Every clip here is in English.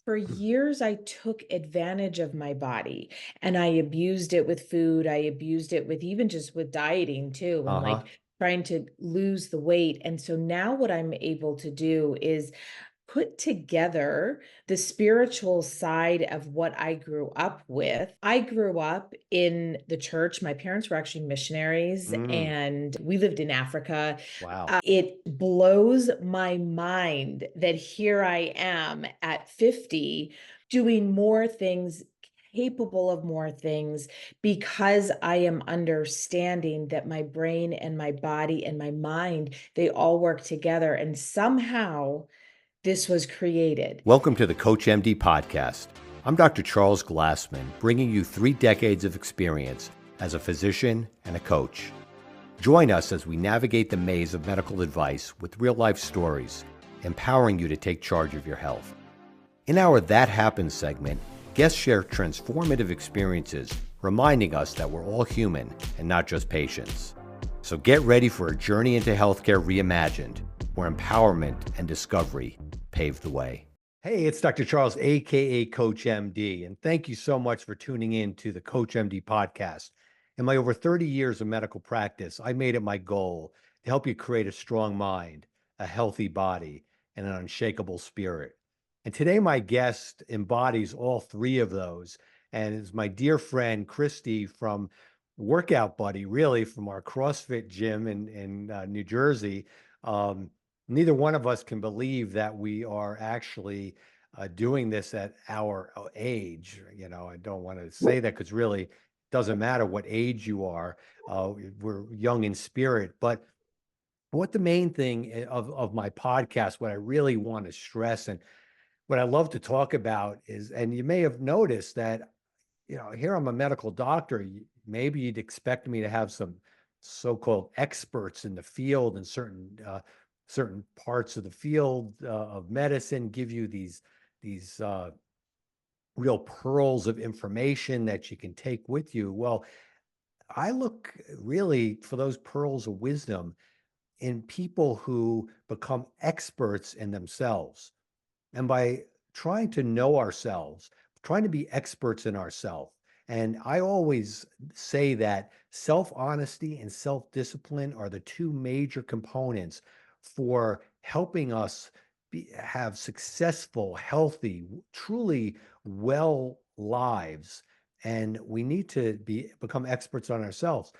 For years, I took advantage of my body and I abused it with food. I abused it with even just with dieting too, and Uh-huh. like trying to lose the weight. And so now what I'm able to do is put together the spiritual side of what I grew up with. I grew up in the church. My parents were actually missionaries Mm, and we lived in Africa. wow. It blows my mind that here I am at 50 doing more things, capable of more things, because I am understanding that my brain and my body and my mind, they all work together. And somehow this was created. Welcome to the CoachMD podcast. I'm Dr. Charles Glassman, bringing you 3 decades of experience as a physician and a coach. Join us as we navigate the maze of medical advice with real-life stories, empowering you to take charge of your health. In our That Happens segment, guests share transformative experiences, reminding us that we're all human and not just patients. So get ready for a journey into healthcare reimagined, where empowerment and discovery pave the way. Hey, it's Dr. Charles, aka CoachMD, and thank you so much for tuning in to the CoachMD podcast. In my over 30 years of medical practice, I made it my goal to help you create a strong mind, a healthy body, and an unshakable spirit. And today, my guest embodies all 3 of those, and is my dear friend Kristy from Workout Buddy, really from our CrossFit gym in New Jersey. Um, Neither one of us can believe that we are actually doing this at our age. You know, I don't want to say that because really it doesn't matter what age you are. We're young in spirit. But what the main thing of my podcast, what I really want to stress and what I love to talk about is, and you may have noticed that, you know, here I'm a medical doctor. Maybe you'd expect me to have some so-called experts in the field and certain parts of the field of medicine give you these real pearls of information that you can take with you. Well, I look really for those pearls of wisdom in people who become experts in themselves. And by trying to know ourselves, trying to be experts in ourselves. And I always say that self honesty and self discipline are the 2 major components for helping us have successful, healthy, truly well lives. And we need to become experts on ourselves.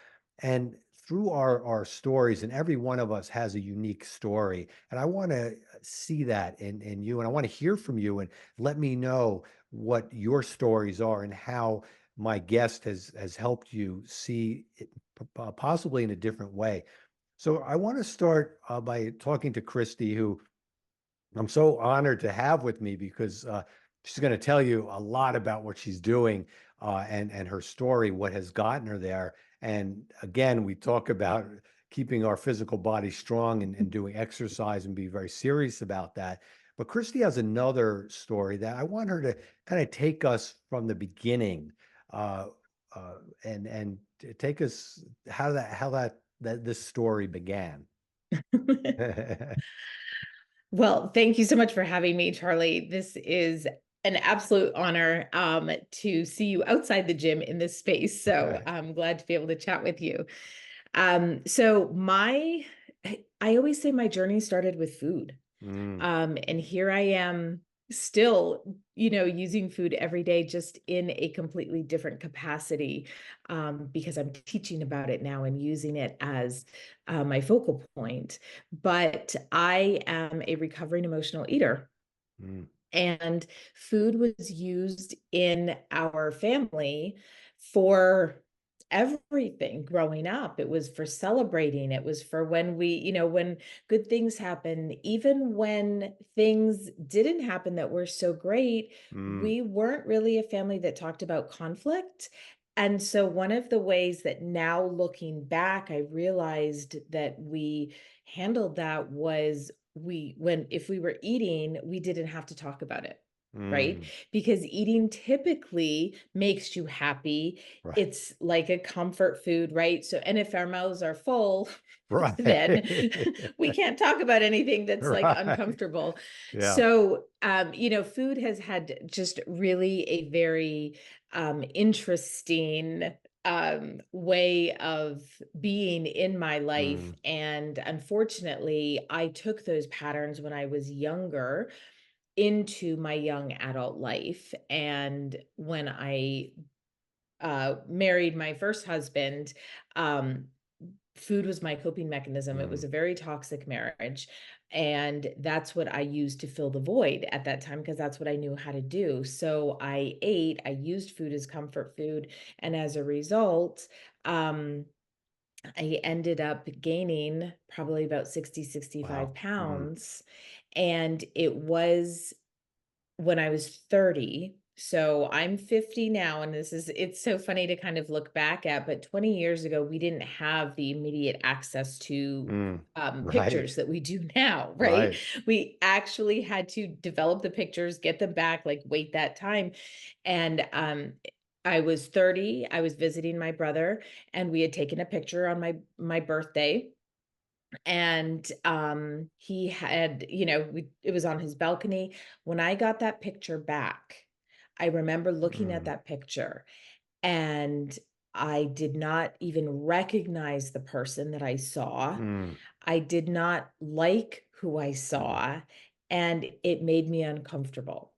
And through our stories, and every one of us has a unique story. And I want to see that in you. And I want to hear from you and let me know what your stories are and how my guest has helped you see it possibly in a different way. So I want to start by talking to Kristy, who I'm so honored to have with me because she's going to tell you a lot about what she's doing and her story, what has gotten her there. And again, we talk about keeping our physical body strong and doing exercise and be very serious about that. But Kristy has another story that I want her to kind of take us from the beginning uh, and take us how that this story began. Well, thank you so much for having me, Charlie. This is an absolute honor to see you outside the gym in this space. So I'm glad to be able to chat with you. So I always say my journey started with food. Mm, And here I am still, using food every day, just in a completely different capacity, because I'm teaching about it now and using it as my focal point. But I am a recovering emotional eater. mm. And food was used in our family for everything growing up. It was for celebrating. It was for when when good things happen, even when things didn't happen that were so great, Mm, we weren't really a family that talked about conflict. And so one of the ways that now looking back, I realized that we handled that was when if we were eating, we didn't have to talk about it. right? Mm. Because eating typically makes you happy. Right. It's like a comfort food, right? So, and if our mouths are full, then Right. we can't talk about anything that's like Right. uncomfortable. Yeah. So, food has had just really a very interesting way of being in my life. Mm. And unfortunately, I took those patterns when I was younger into my young adult life. And when I married my first husband, um, food was my coping mechanism. It was Mm. a very toxic marriage. And that's what I used to fill the void at that time because that's what I knew how to do. So I ate, I used food as comfort food. And as a result, um, I ended up gaining probably about 60, 65 Wow. Mm. pounds. And it was when I was 30. So I'm 50 now, and it's so funny to kind of look back at, but 20 years ago, we didn't have the immediate access to Mm. Right. pictures that we do now, right? Right. We actually had to develop the pictures, get them back, like wait that time. And I was 30, I was visiting my brother, and we had taken a picture on my birthday, and he had, it was on his balcony. When I got that picture back, I remember looking at Mm. that picture, and I did not even recognize the person that I saw. Mm. I did not like who I saw, and it made me uncomfortable.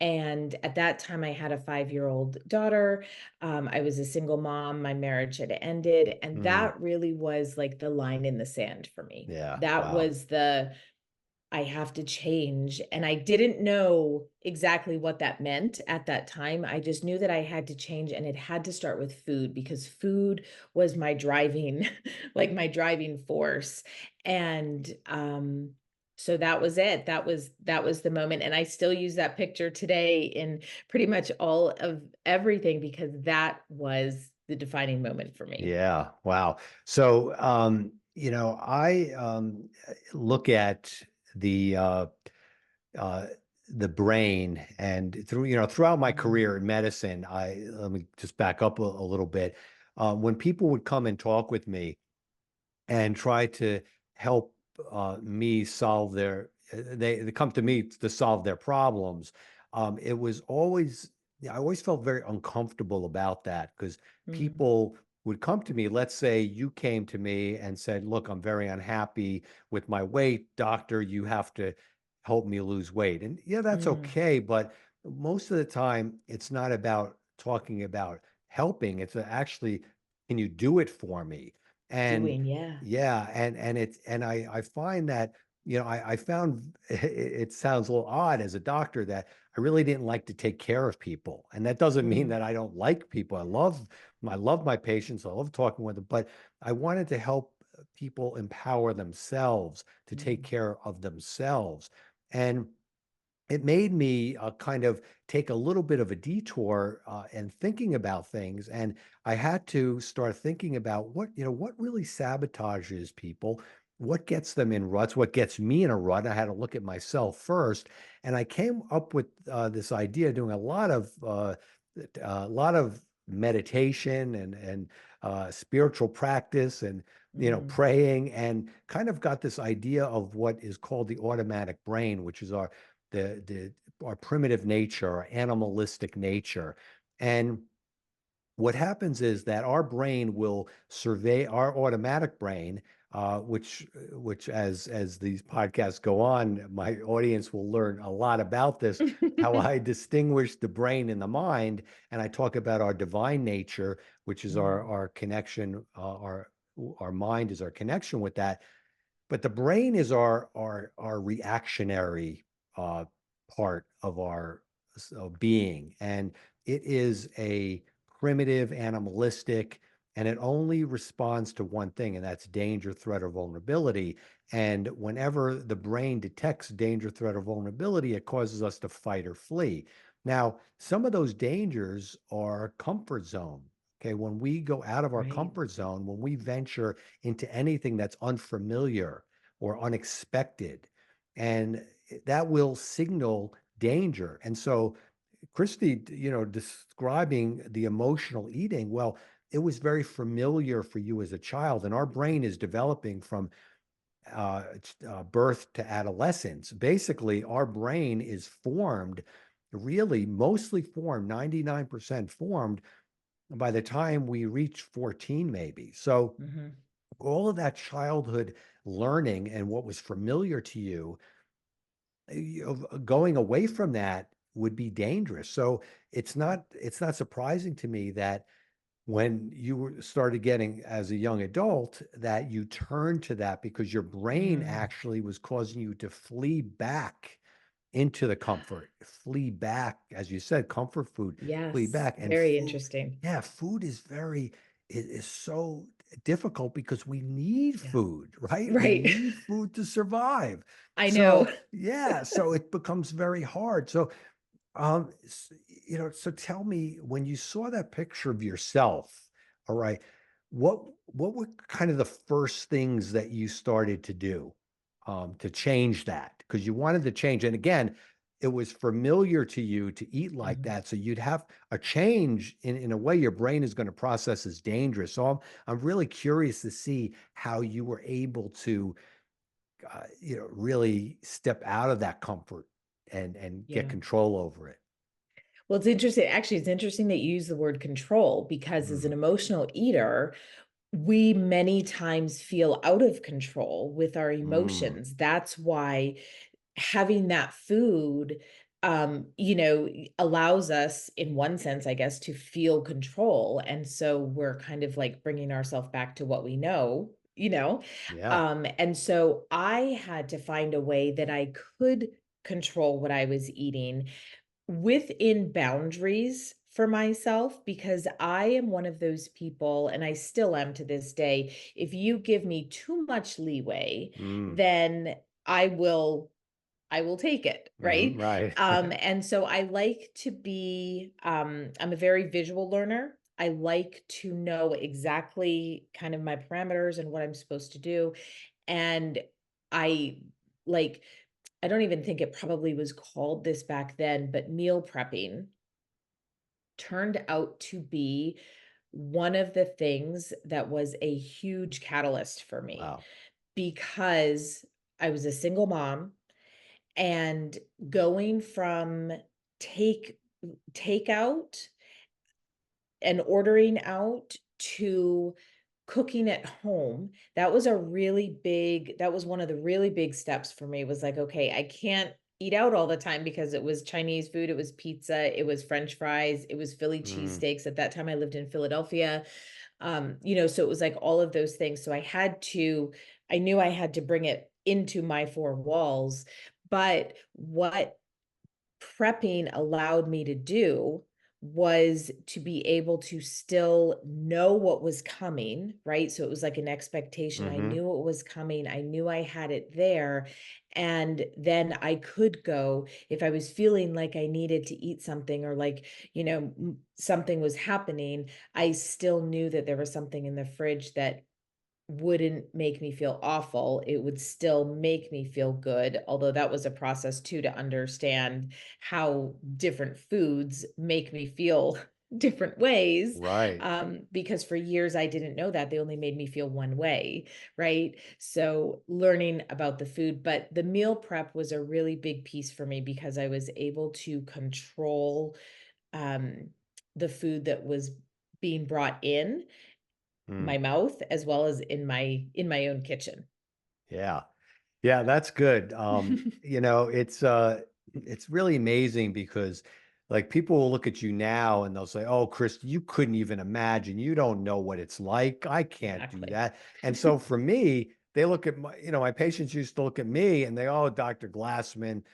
And at that time, I had a 5-year-old daughter. I was a single mom. My marriage had ended. And Mm. that really was like the line in the sand for me. Yeah. That Wow. was I have to change. And I didn't know exactly what that meant at that time. I just knew that I had to change, and it had to start with food because food was my driving, like my driving force. And so that was it. That was the moment. And I still use that picture today in pretty much all of everything because that was the defining moment for me. Yeah. Wow. So, I look at the uh, uh, the brain, and throughout my career Mm, in medicine, let me just back up a little bit. When people would come and talk with me and try to help me solve they come to me to solve their problems. It was always I always felt very uncomfortable about that because mm, people would come to me. Let's say you came to me and said, look, I'm very unhappy with my weight, doctor, you have to help me lose weight. And yeah, that's mm. okay, but most of the time it's not about talking about helping. It's actually, can you do it for me? And Doing, yeah. yeah, and I find that, I found it sounds a little odd as a doctor that I really didn't like to take care of people. And that doesn't mean Mm, that I don't like people. I love my patients. I love talking with them, but I wanted to help people empower themselves to take mm. care of themselves. And it made me kind of take a little bit of a detour and thinking about things. And I had to start thinking about what really sabotages people, what gets them in ruts, what gets me in a rut. I had to look at myself first. And I came up with this idea, doing a lot of meditation and spiritual practice and Mm, praying, and kind of got this idea of what is called the automatic brain, which is the our primitive nature, our animalistic nature. And what happens is that our brain will survey our automatic brain, which as these podcasts go on, my audience will learn a lot about this, how I distinguish the brain and the mind, and I talk about our divine nature, which is our mm, our connection, our mind is our connection with that. But the brain is our reactionary uh, part of our being, and it is a primitive, animalistic, and it only responds to one thing, and that's danger, threat, or vulnerability. And whenever the brain detects danger, threat, or vulnerability, it causes us to fight or flee. Now, some of those dangers are comfort zone. Okay, when we go out of our right. comfort zone, when we venture into anything that's unfamiliar or unexpected, and that will signal danger. And so Kristy, describing the emotional eating, well, it was very familiar for you as a child, and our brain is developing from birth to adolescence. Basically, our brain is formed, really mostly formed, 99% formed by the time we reach 14, maybe. So Mhm. all of that childhood learning and what was familiar to you, going away from that would be dangerous. So it's not surprising to me that when started getting as a young adult, that you turned to that because your brain Mm. actually was causing you to flee back into the comfort, flee back, as you said, comfort food, flee Yes, back. And very food, interesting. yeah, food is so difficult because we need Yeah. food, right? We Right. need food to survive. I know. So yeah, so it becomes very hard. So so tell me, when you saw that picture of yourself, all right, what were kind of the first things that you started to do to change that? Because you wanted to change, and again, it was familiar to you to eat like Mhm. that, so you'd have a change in a way your brain is going to process as dangerous. So I'm really curious to see how you were able to really step out of that comfort and get Yeah. control over it. Well, it's interesting. Actually, it's interesting that you use the word control because as an Mm, emotional eater, we many times feel out of control with our mm, emotions. That's why having that food, allows us, in one sense, I guess, to feel control. And so we're kind of like bringing ourselves back to what we know, yeah. And so I had to find a way that I could control what I was eating within boundaries for myself, because I am one of those people, and I still am to this day. If you give me too much leeway, Mm, then I will I will take it, right? right. And so I like to be, I'm a very visual learner. I like to know exactly kind of my parameters and what I'm supposed to do. And I like, I don't even think it probably was called this back then, but meal prepping turned out to be one of the things that was a huge catalyst for me, Wow. because I was a single mom, and going from take takeout and ordering out to cooking at home, that was one of the really big steps for me. Was like, okay, I can't eat out all the time because it was Chinese food, it was pizza, it was French fries, it was Philly Mm, cheesesteaks. At that time I lived in Philadelphia. So it was like all of those things. So I knew I had to bring it into my four walls. But what prepping allowed me to do was to be able to still know what was coming, right? So it was like an expectation. I hmm. knew what was coming. I knew I had it there. And then I could go if I was feeling like I needed to eat something, or like, something was happening. I still knew that there was something in the fridge that wouldn't make me feel awful. It would still make me feel good. Although that was a process too, to understand how different foods make me feel different ways. Right. Because for years I didn't know that they only made me feel one way. Right. So learning about the food, but the meal prep was a really big piece for me because I was able to control um, the food that was being brought in Mm, my mouth as well as in my own kitchen. yeah. Yeah, that's good. It's really amazing because like people will look at you now and they'll say, "Oh, Chris, you couldn't even imagine. You don't know what it's like. I can't do Exactly. that." And so for me, they look at my patients used to look at me and they, "Oh, Dr. Glassman,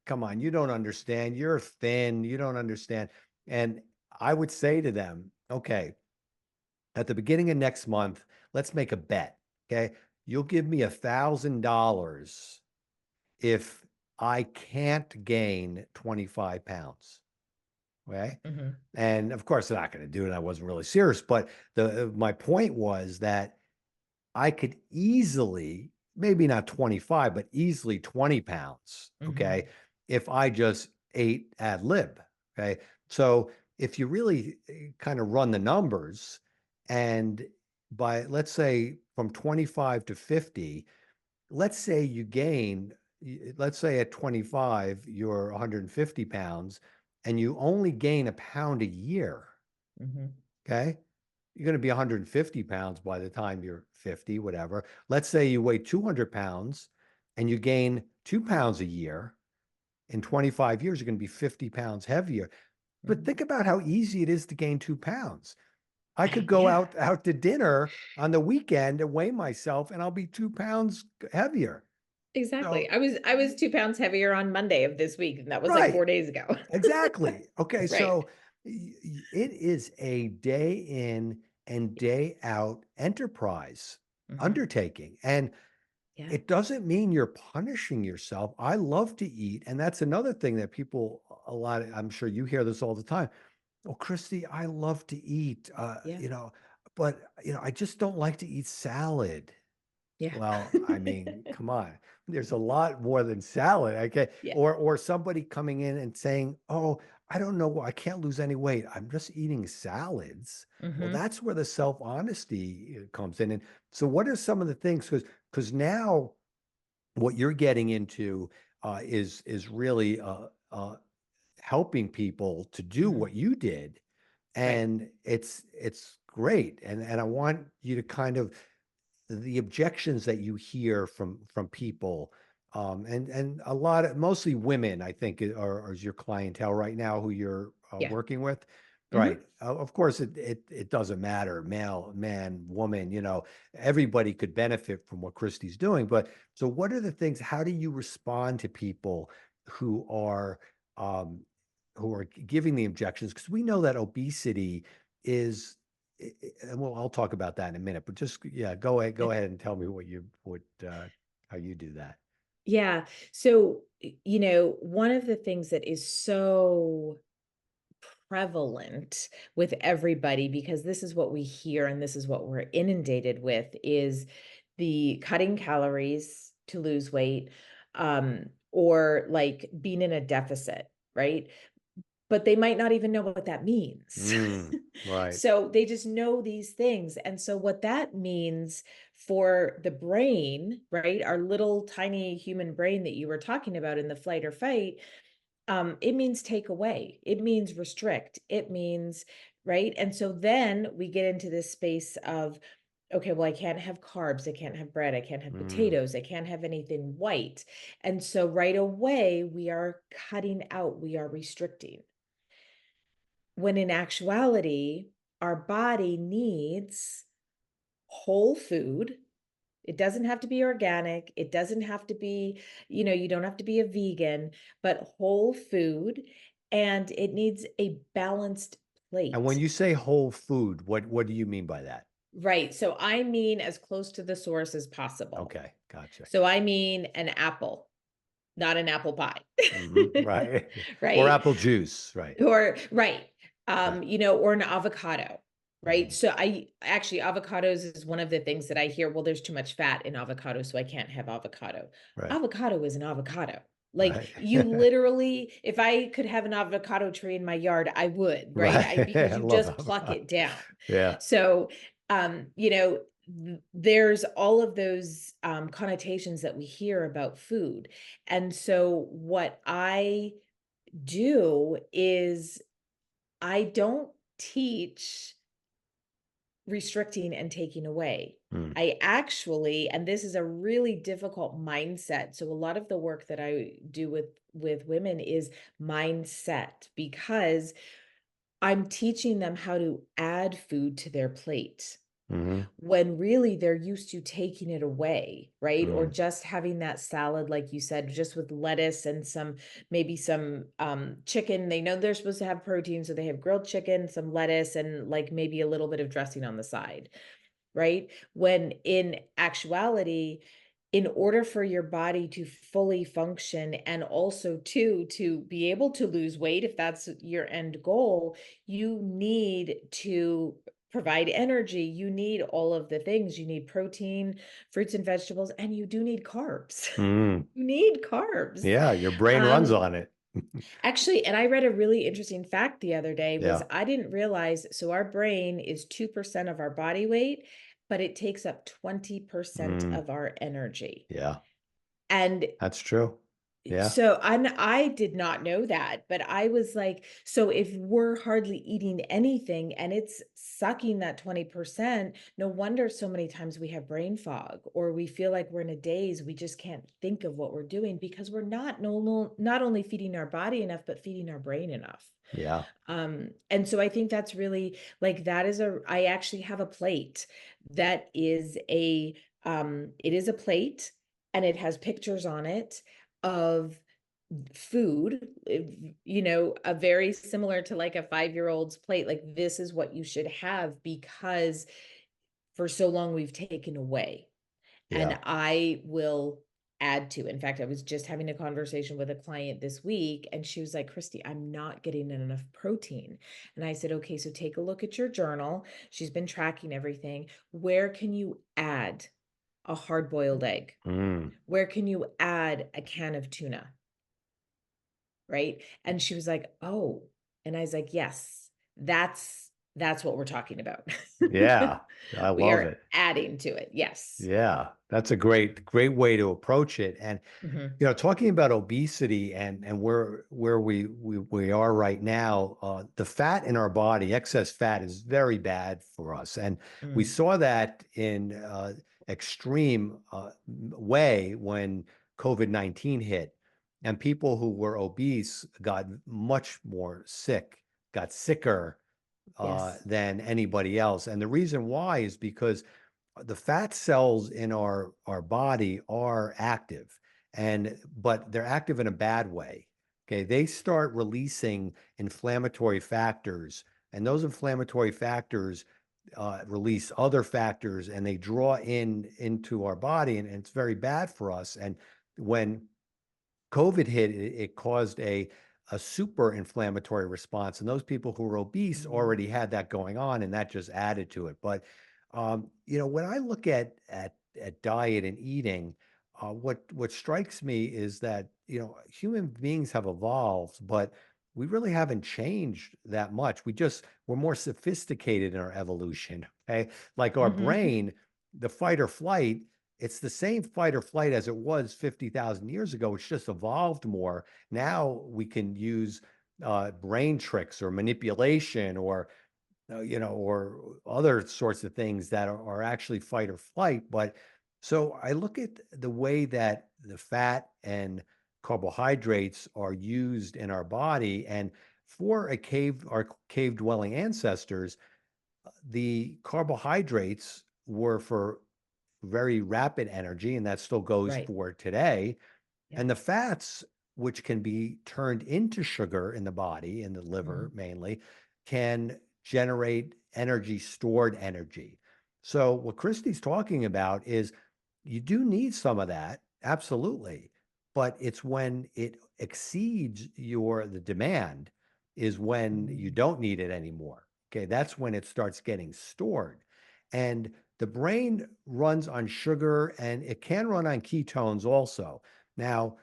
come on, you don't understand. You're thin. You don't understand." And I would say to them, "Okay, at the beginning of next month, let's make a bet. Okay. You'll give me $1,000 if I can't gain 25 pounds. Okay. Mhm. And of course, they're not going to do it. I wasn't really serious, but my point was that I could easily, maybe not 25, but easily 20 pounds. Mhm. Okay. if I just ate ad lib. Okay. So if you really kind of run the numbers, and by, let's say, from 25 to 50, let's say you gain, let's say at 25, you're 150 pounds and you only gain a pound a year. Mhm. Okay. You're going to be 150 pounds by the time you're 50, whatever. Let's say you weigh 200 pounds and you gain 2 pounds a year. In 25 years, you're going to be 50 pounds heavier. But Mhm. think about how easy it is to gain 2 pounds. I could go Yeah, out to dinner on the weekend and weigh myself, and I'll be 2 pounds heavier. exactly. So, I was 2 pounds heavier on Monday of this week, and that was like right, 4 days ago. exactly. Okay, Right. so it is a day in and day out enterprise Mhm. undertaking. And Yeah. it doesn't mean you're punishing yourself. I love to eat. And that's another thing that people, a lot, I'm sure you hear this all the time. Oh, Kristy, I love to eat, Yeah. but, I just don't like to eat salad. Yeah. Well, I mean, come on. There's a lot more than salad. Okay. Yeah. Or somebody coming in and saying, "Oh, I don't know, I can't lose any weight. I'm just eating salads." Well, Mhm. that's where the self-honesty comes in. And so what are some of the things? Because now what you're getting into is really helping people to do Mhm. what you did, Right. and it's great. And I want you to kind of, the objections that you hear from people, and a lot of, mostly women, I think, are is your clientele right now who you're Yeah. working with, right? Mhm. Of course, it doesn't matter, male, man, woman, everybody could benefit from what Kristy's doing. But so, what are the things? How do you respond to people who are um, who are giving the objections? Because we know that obesity is, and well, I'll talk about that in a minute, but just, yeah, go ahead and tell me how you do that. Yeah. So, one of the things that is so prevalent with everybody, because this is what we hear and this is what we're inundated with, is the cutting calories to lose weight, or like being in a deficit, right? But they might not even know what that means. Right. So they just know these things. And so what that means for the brain, right? Our little tiny human brain that you were talking about in the flight or fight, it means take away. It means restrict. It means, right? And so then we get into this space of, okay, well, I can't have carbs. I can't have bread. I can't have Mm. potatoes. I can't have anything white. And so right away, we are cutting out, we are restricting. When in actuality, our body needs whole food. It doesn't have to be organic. It doesn't have to be, you don't have to be a vegan, but whole food. And it needs a balanced And when plate. you say whole food, what do you mean by that? Right. So I mean as close to the source as possible. Okay, gotcha. So I mean an apple, not an apple pie. Right. Or Right. apple juice, right? Or right. Yeah. Or an avocado. Right. Mhm. So I actually, avocados is one of the things that I hear. Well, there's too much fat in avocado, so I can't have avocado. Right. Avocado is an avocado. Like Right. you literally, if I could have an avocado tree in my yard, I would, right? Right. Because I you love just pluck avocado. it down. Yeah. So, there's all of those connotations that we hear about food. And so what I do is I don't teach restricting and taking away. Mm. I actually, and this is a really difficult mindset. So a lot of the work that I do with women is mindset, because I'm teaching them how to add food to their plate Mhm. when really they're used to taking it away, right? Or Mm. just having that salad, like you said, just with lettuce and maybe some chicken. They know they're supposed to have protein, so they have grilled chicken, some lettuce, and like maybe a little bit of dressing on the side, right? When in actuality, in order for your body to fully function, and also to be able to lose weight, if that's your end goal, you need to provide energy, you need all of the things. You need protein, fruits and vegetables, and you do need carbs. Mm. You need carbs. Yeah, your brain runs on it. Actually, and I read a really interesting fact the other day was Yeah. I didn't realize, so our brain is 2% of our body weight, but it takes up 20% Mm. of our energy. Yeah, And that's true. Yeah. so I did not know that, but I was like, so if we're hardly eating anything and it's sucking that 20%, no wonder so many times we have brain fog or we feel like we're in a daze. We just can't think of what we're doing because we're not only feeding our body enough, but feeding our brain enough. Yeah. And so I think that's really like I actually have a plate that is it is a plate and it has pictures on it of food, a very similar to like a 5-year-old's plate. Like this is what you should have because for so long we've taken away. And Yeah. I will add to. In fact, I was just having a conversation with a client this week and she was like, Kristy, I'm not getting enough protein. And I said, okay, so take a look at your journal. She's been tracking everything. Where can you add a hard-boiled egg? Mm. Where can you add a can of tuna? Right? And she was like, oh, and I was like, yes, that's what we're talking about. Yeah, I We love are it. adding to it. Yes. Yeah, that's a great way to approach it. And Mhm. talking about obesity and where we are right now, the fat in our body, excess fat, is very bad for us, and we Mm. saw that in extreme way when COVID-19 hit, and people who were obese got much more sick, got sicker Yes. than anybody else. And the reason why is because the fat cells in our body are active, but they're active in a bad way. Okay, they start releasing inflammatory factors, and those inflammatory factors release other factors, and they draw into our body, and it's very bad for us. And when COVID hit, it caused a super inflammatory response. And those people who were obese Mm. already had that going on, and that just added to it. But when I look at diet and eating, what strikes me is that human beings have evolved, but we really haven't changed that much. We're more sophisticated in our evolution. Okay, like our Mhm. brain, the fight or flight, it's the same fight or flight as it was 50,000 years ago. It's just evolved more. Now we can use brain tricks or manipulation or other sorts of things that are actually fight or flight. But so I look at the way that the fat and carbohydrates are used in our body, and for our cave dwelling ancestors, the carbohydrates were for very rapid energy, and that still goes Right. for today. Yeah. And the fats, which can be turned into sugar in the body, in the liver Mm. mainly, can generate energy, stored energy. So what Christy's talking about is you do need some of that, absolutely. But it's when it exceeds the demand is when you Mm. don't need it anymore. Okay, that's when it starts getting stored. And the brain runs on sugar, and it can run on ketones also. Now,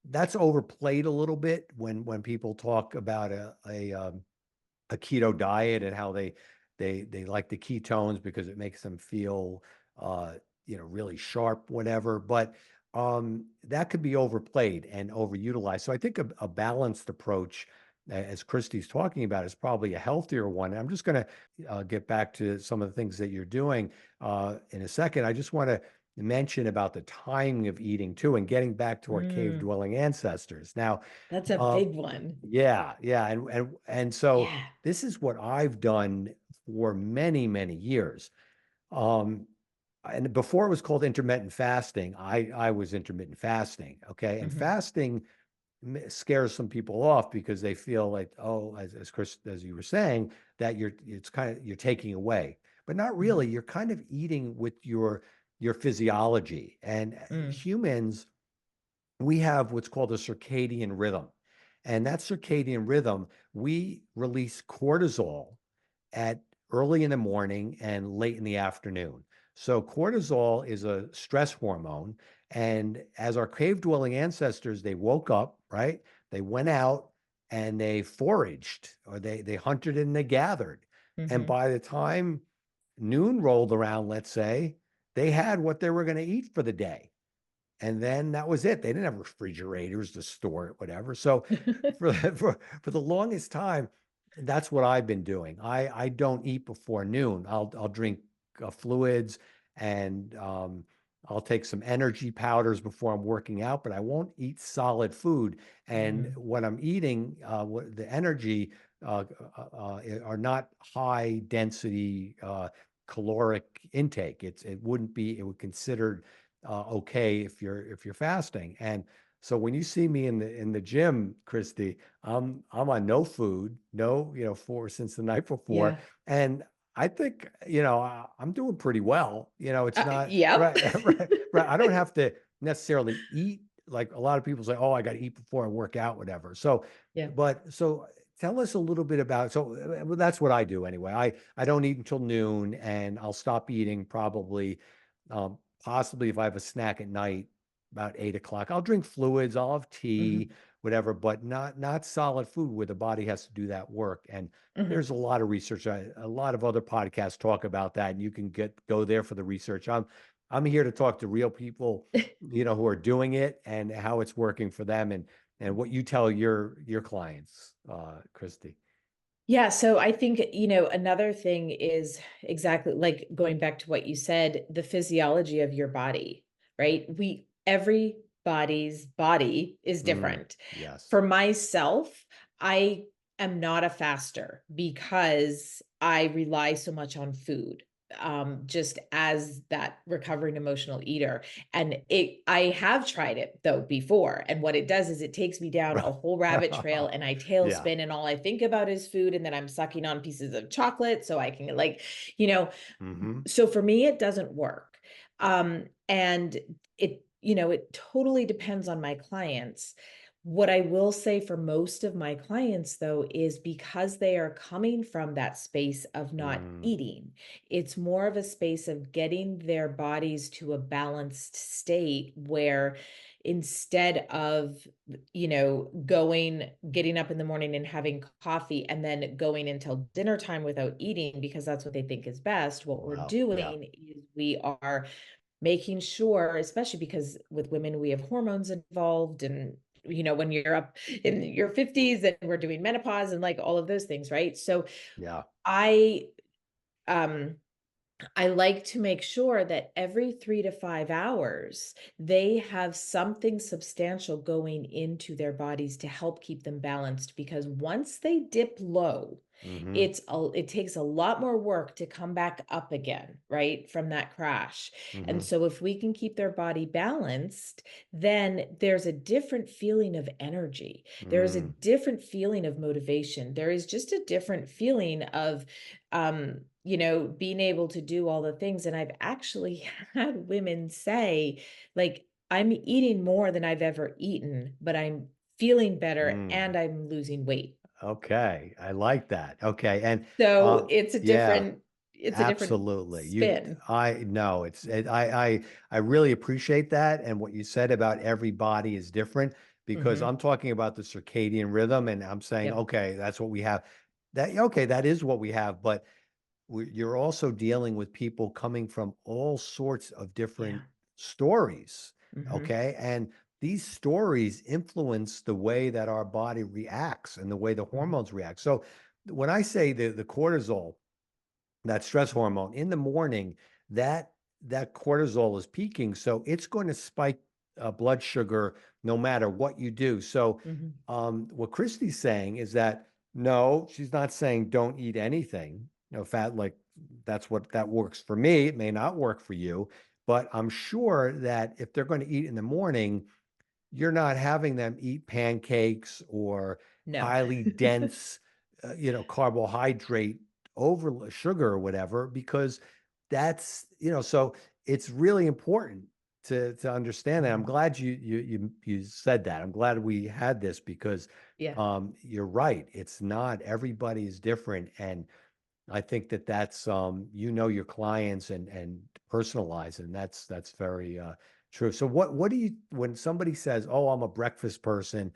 that's overplayed a little bit when people talk about a keto diet and how they like the ketones because it makes them feel really sharp, whatever. But that could be overplayed and overutilized. So I think a balanced approach, as Christy's talking about, is probably a healthier one. And I'm just going to get back to some of the things that you're doing in a second. I just want to mention about the timing of eating too, and getting back to our cave Mm. dwelling ancestors. Now, That's a uh, big one. yeah, and so Yeah. this is what I've done for many, many years. Um, and before it was called intermittent fasting, I was intermittent fasting. Okay, and Mhm. fasting scares some people off because they feel like, oh, as Chris, as you were saying, that you're taking away, but not Mhm. really. You're kind of eating with your physiology. And Mm. humans, we have what's called a circadian rhythm. And that circadian rhythm, we release cortisol at early in the morning and late in the afternoon. So cortisol is a stress hormone. And as our cave-dwelling ancestors, they woke up, right? They went out and they foraged, or they hunted and they gathered. And Hmm. by the time noon rolled around, let's say, they had what they were going to eat for the day. And then that was it. They didn't have refrigerators to store it, whatever. So for the longest time, that's what I've been doing. I don't eat before noon. I'll drink fluids, and I'll take some energy powders before I'm working out, but I won't eat solid food. And Mm. what I'm eating, the energy are not high density caloric intake. It wouldn't be. It would considered okay if you're fasting. And so when you see me in the gym, Kristy, I'm on no food, no, for since the night before, Yeah. and I think I'm doing pretty well. It's not Yep. right, right. I don't have to necessarily eat like a lot of people say. Oh, I got to eat before I work out, whatever. So, Yeah. so tell us a little bit about. So well, that's what I do anyway. I don't eat until noon, and I'll stop eating probably. Possibly if I have a snack at night about 8 o'clock, I'll drink fluids, I'll have Hmm. tea, whatever, but not solid food where the body has to do that work. And Hmm. there's a lot of research. A lot of other podcasts talk about that, and you can go there for the research. I'm here to talk to real people, who are doing it and how it's working for them, and what you tell your clients, Kristy. Yeah, so I think, another thing is exactly like going back to what you said, the physiology of your body, right? Everybody's body is Mm, different. yes. For myself, I am not a faster because I rely so much on food, just as that recovering emotional eater. And I have tried it though before. And what it does is it takes me down a whole rabbit trail and I Yeah. tailspin and all I think about is food. And then I'm sucking on pieces of chocolate so I can you know, Hmm. so for me, it doesn't work. And it totally depends on my clients. What I will say for most of my clients, though, is because they are coming from that space of not Mm, eating, it's more of a space of getting their bodies to a balanced state where instead of, getting up in the morning and having coffee and then going until dinner time without eating because that's what they think is best, what we're wow. Yeah. doing is we are making sure, especially because with women, we have hormones involved and when you're up in your 50s and we're doing menopause and like all of those things, right? So Yeah. I um I like to make sure that every 3 to 5 hours, they have something substantial going into their bodies to help keep them balanced. Because once they dip low, Hmm. it takes a lot more work to come back up again, right, from that crash. And Hmm. so if we can keep their body balanced, then there's a different feeling of energy. There is a Mm. different feeling of motivation. There is just a different feeling of being able to do all the things. And I've actually had women say, like, I'm eating more than I've ever eaten, but I'm feeling better Mm. and I'm losing weight. Okay. I like that. Okay. And So yeah, it's a different absolutely. spin. I know I really appreciate that. And what you said about everybody is different, because Hmm. I'm talking about the circadian rhythm, and I'm saying, Yep. okay, that's what we have. Okay, that is what we have. But you're also dealing with people coming from all sorts of different Yeah. stories. Hmm. Okay. And these stories influence the way that our body reacts and the way the Hmm. hormones react. So when I say the cortisol, that stress hormone in the morning, that that cortisol is peaking. So it's going to spike blood sugar no matter what you do. So Hmm. what Kristy's saying is that no, she's not saying don't eat anything. Fat, like that works for me. It may not work for you, but I'm sure that if they're going to eat in the morning, you're not having them eat pancakes or No. highly dense, carbohydrate over sugar or whatever, because so it's really important to understand that. I'm Mhm. glad you said that. I'm glad we had this because Yeah. you're right. It's not, everybody is different. And I think that that's your clients and personalize, and that's very true. So what do you, when somebody says, "Oh, I'm a breakfast person,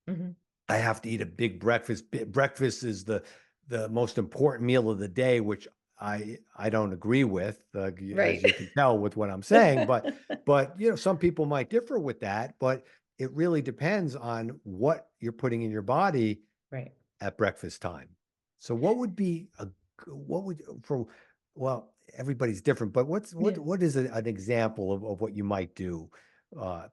Mhm. I have to eat a big breakfast. Breakfast is the most important meal of the day," which I don't agree with, as Right. you can tell with what I'm saying. But some people might differ with that. But it really depends on what you're putting in your body Right. at breakfast time. So what would be what would for well, everybody's different, but Yeah. what is an example of what you might do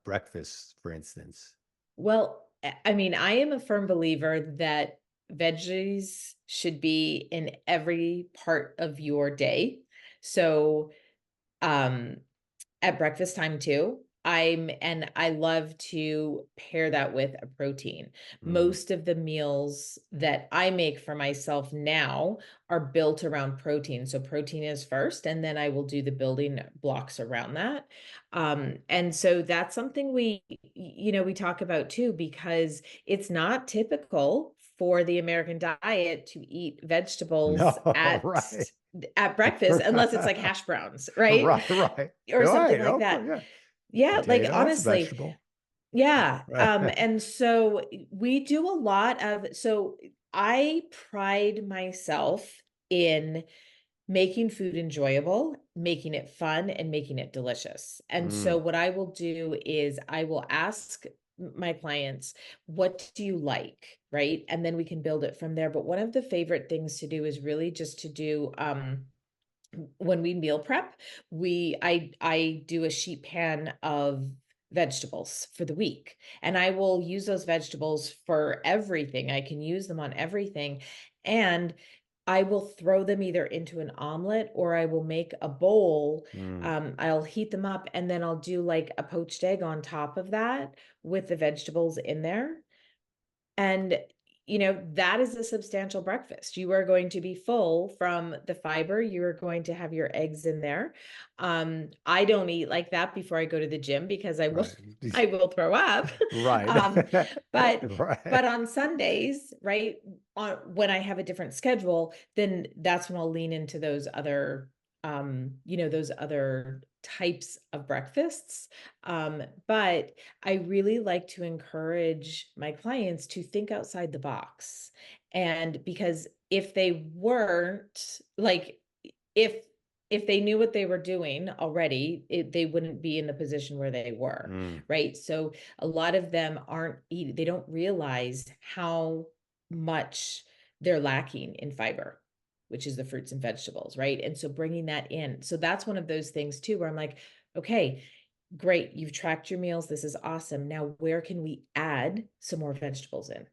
breakfast, for instance? Well, I mean, I am a firm believer that veggies should be in every part of your day. So, um, at breakfast time too. And I love to pair that with a protein. Mm, Most of the meals that I make for myself now are built around protein. So protein is first, and then I will do the building blocks around that. And so that's something we talk about too, because it's not typical for the American diet to eat vegetables no, right. at breakfast unless it's like hash browns, right? Right, right. Or something Right. like Of course, that. yeah. Yeah, like, Potato, that's a honestly, vegetable. yeah, Right. and so we do a lot of so I pride myself in making food enjoyable, making it fun, and making it delicious. And so Mm, what I will do is I will ask my clients, "What do you like?" Right? And then we can build it from there. But one of the favorite things to do is really just to do, when we meal prep, I do a sheet pan of vegetables for the week, and I will use those vegetables for everything. I can use them on everything, and I will throw them either into an omelet or I will make a bowl. mm. I'll heat them up and then I'll do like a poached egg on top of that with the vegetables in there. And, that is a substantial breakfast. You are going to be full from the fiber. You are going to have your eggs in there. I don't eat like that before I go to the gym because I will Right. I will throw up. Right. Um, but Right. but on Sundays, right, when I have a different schedule, then that's when I'll lean into those other types of breakfasts. But I really like to encourage my clients to think outside the box. And because if they weren't like, if if they knew what they were doing already, they wouldn't be in the position where they were, Mm, right? So a lot of them aren't eating, they don't realize how much they're lacking in fiber, which is the fruits and vegetables, right? And so bringing that in. So that's one of those things too, where I'm like, okay, great, you've tracked your meals. This is awesome. Now, where can we add some more vegetables in,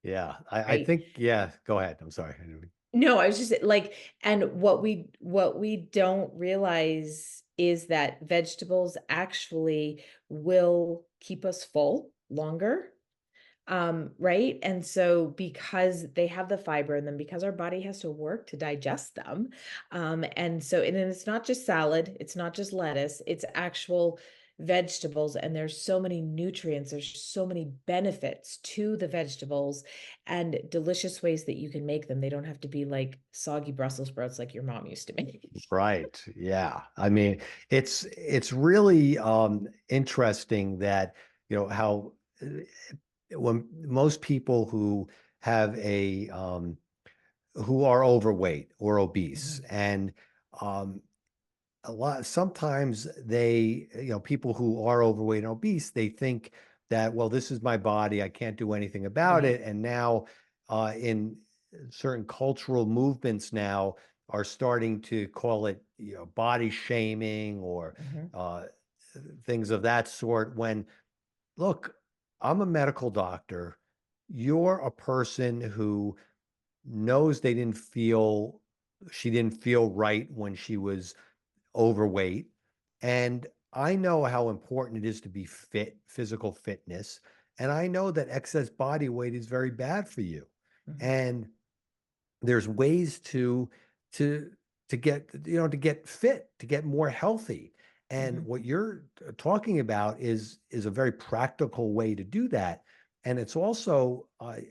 yeah. I right? think, yeah, go ahead. I'm sorry. No, I was just like, and what we don't realize is that vegetables actually will keep us full longer. Right? And so because they have the fiber in them, because our body has to work to digest them, and then it's not just salad, it's not just lettuce, it's actual vegetables, and there's so many nutrients, there's so many benefits to the vegetables and delicious ways that you can make them. They don't have to be like soggy Brussels sprouts like your mom used to make. Right. Yeah. I mean, it's really interesting that, how when most people who have who are overweight or obese, Mhm. and um sometimes people who are overweight and obese, they think that, well, this is my body, I can't do anything about Right. it. And now in certain cultural movements now are starting to call it, body shaming, or Mhm. uh, things of that sort. When, look, I'm a medical doctor, you're a person who knows she didn't feel right when she was overweight. And I know how important it is to be fit, physical fitness. And I know that excess body weight is very bad for you. Mhm. And there's ways to to get fit, to get more healthy. And Mhm. what you're talking about is a very practical way to do that. And it's also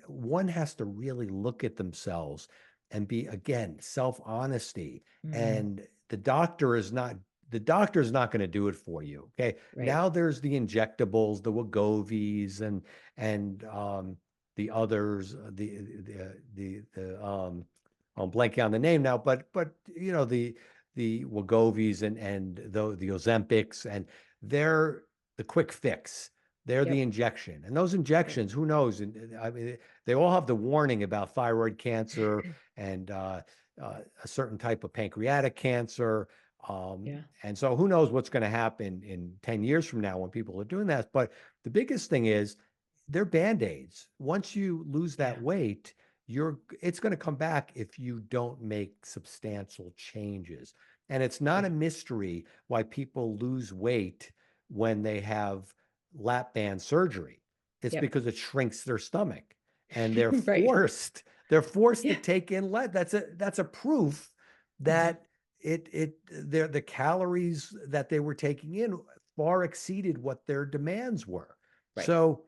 one has to really look at themselves and be, again, self-honesty. Mm, And the doctor is not going to do it for you. Okay. right. Now there's the injectables, the Wegovys and the others, I'm blanking on the name now, but the Wegovys and the Ozempics, and they're the quick fix. They're the Yep. injection. And those Yep. injections, who knows? And I mean, they all have the warning about thyroid cancer and a certain type of pancreatic cancer. Yeah. And so who knows what's going to happen in 10 years from now when people are doing that. But the biggest thing is they're band-aids. Once you lose that Yeah. weight, it's going to come back if you don't make substantial changes. And it's not Yeah. a mystery why people lose weight when they have lap band surgery. It's Yep. because it shrinks their stomach, and they're Right. forced to Yeah. take in lead. That's a proof Mhm. that the calories that they were taking in far exceeded what their demands were. Right. So,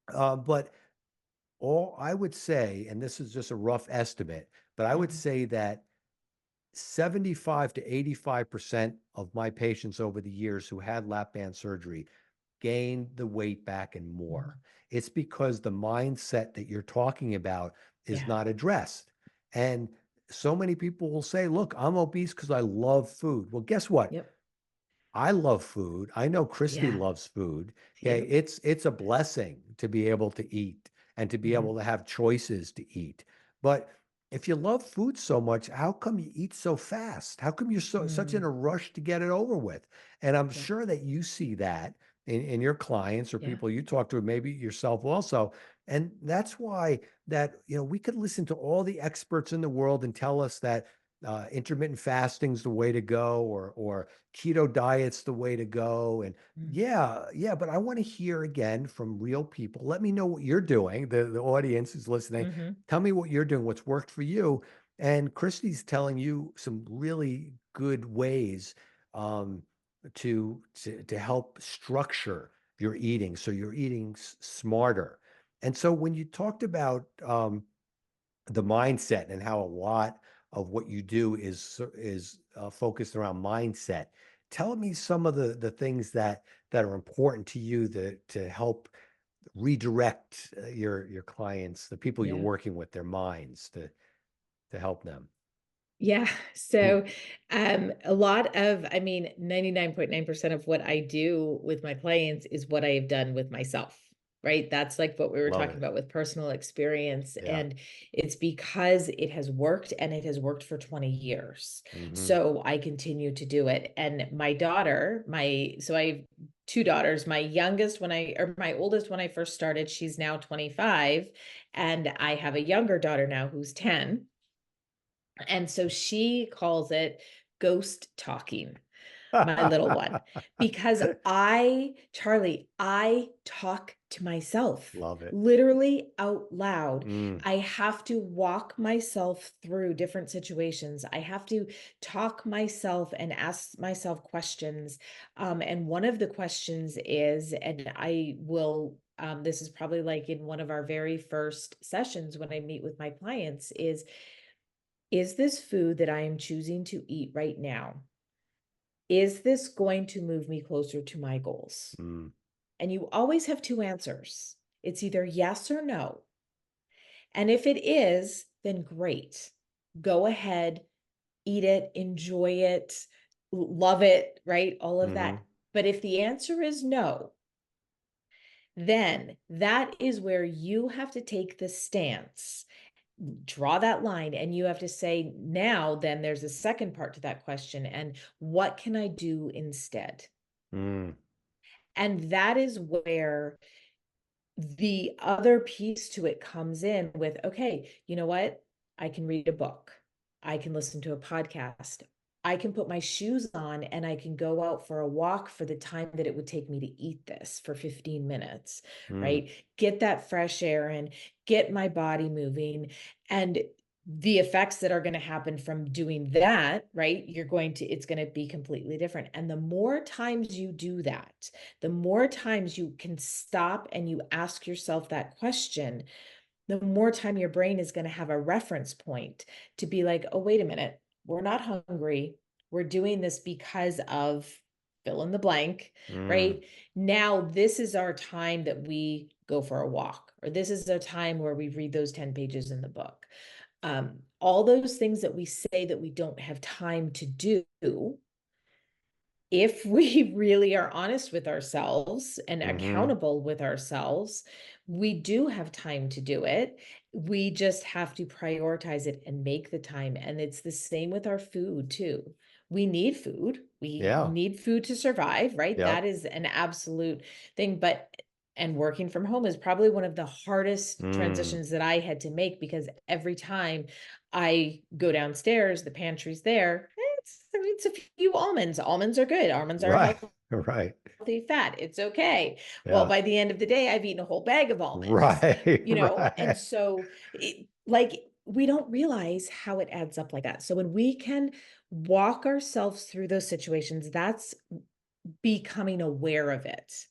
but all I would say, and this is just a rough estimate, but I would Mhm. say that 75 to 85% of my patients over the years who had lap band surgery gained the weight back and more. Mhm. It's because the mindset that you're talking about is Yeah. not addressed. And so many people will say, look, I'm obese because I love food. Well, guess what? Yep. I love food. I know Kristy Yeah. loves food. Okay. Yep. It's a blessing to be able to eat and to be Mhm. able to have choices to eat. But if you love food so much, how come you eat so fast? How come you're such in Mm. a rush to get it over with? And I'm Yep. sure that you see that in your clients or Yeah. people you talk to, maybe yourself also. And that's why that, we could listen to all the experts in the world and tell us that intermittent fasting's the way to go, or keto diet's the way to go. And Mm. yeah, but I want to hear again from real people. Let me know what you're doing. The audience is listening. Mhm. Tell me what you're doing, what's worked for you. And Kristy's telling you some really good ways um, to help structure your eating so you're eating smarter. And so when you talked about the mindset and how a lot of what you do is focused around mindset. Tell me some of the things that are important to you to help redirect your clients, the people you're Yeah. working with, their minds to help them. Yeah. Hmm. So, a lot of, I mean, 99.9% of what I do with my clients is what I have done with myself, right? That's like what we were Love talking it. about with personal experience. Yeah. And it's because it has worked and it has worked for 20 years. Hmm. So I continue to do it. And my daughter, so I have two daughters. My oldest when I first started, she's now 25. And I have a younger daughter now who's 10. And so she calls it ghost talking, my little one, because Charlie, I talk to myself Love it. literally out loud. Mm, I have to walk myself through different situations. I have to talk myself and ask myself questions. And one of the questions is, and I will, this is probably like in one of our very first sessions when I meet with my clients is this food that I am choosing to eat right now, is this going to move me closer to my goals? mm, And you always have two answers. It's either yes or no. And if it is, then great. Go ahead, eat it, enjoy it, love it, right? All of hmm. that. But if the answer is no, then that is where you have to take the stance, draw that line, and you have to say, now then there's a second part to that question, and what can I do instead? Mm, And that is where the other piece to it comes in with, okay, you know what? I can read a book. I can listen to a podcast. I can put my shoes on and I can go out for a walk for the time that it would take me to eat this for 15 minutes, mm, right? Get that fresh air in, get my body moving. And the effects that are going to happen from doing that, right? It's going to be completely different. And the more times you do that, the more times you can stop and you ask yourself that question, the more time your brain is going to have a reference point to be like, oh, wait a minute, we're not hungry. We're doing this because of fill in the blank, Mm, right? Now, this is our time that we go for a walk, or this is the time where we read those 10 pages in the book. All those things that we say that we don't have time to do, if we really are honest with ourselves and hmm. accountable with ourselves, we do have time to do it. We just have to prioritize it and make the time. And it's the same with our food too. We need food. We Yeah. need food to survive, right? That Yep. is an absolute thing. And working from home is probably one of the hardest Mm, transitions that I had to make, because every time I go downstairs, the pantry's there. It's a few almonds. Almonds are good. Almonds are a right. Right. healthy fat. It's okay. Well, Yeah. by the end of the day, I've eaten a whole bag of almonds, Right. and Right. so like we don't realize how it adds up like that. So when we can walk ourselves through those situations, that's becoming aware of it.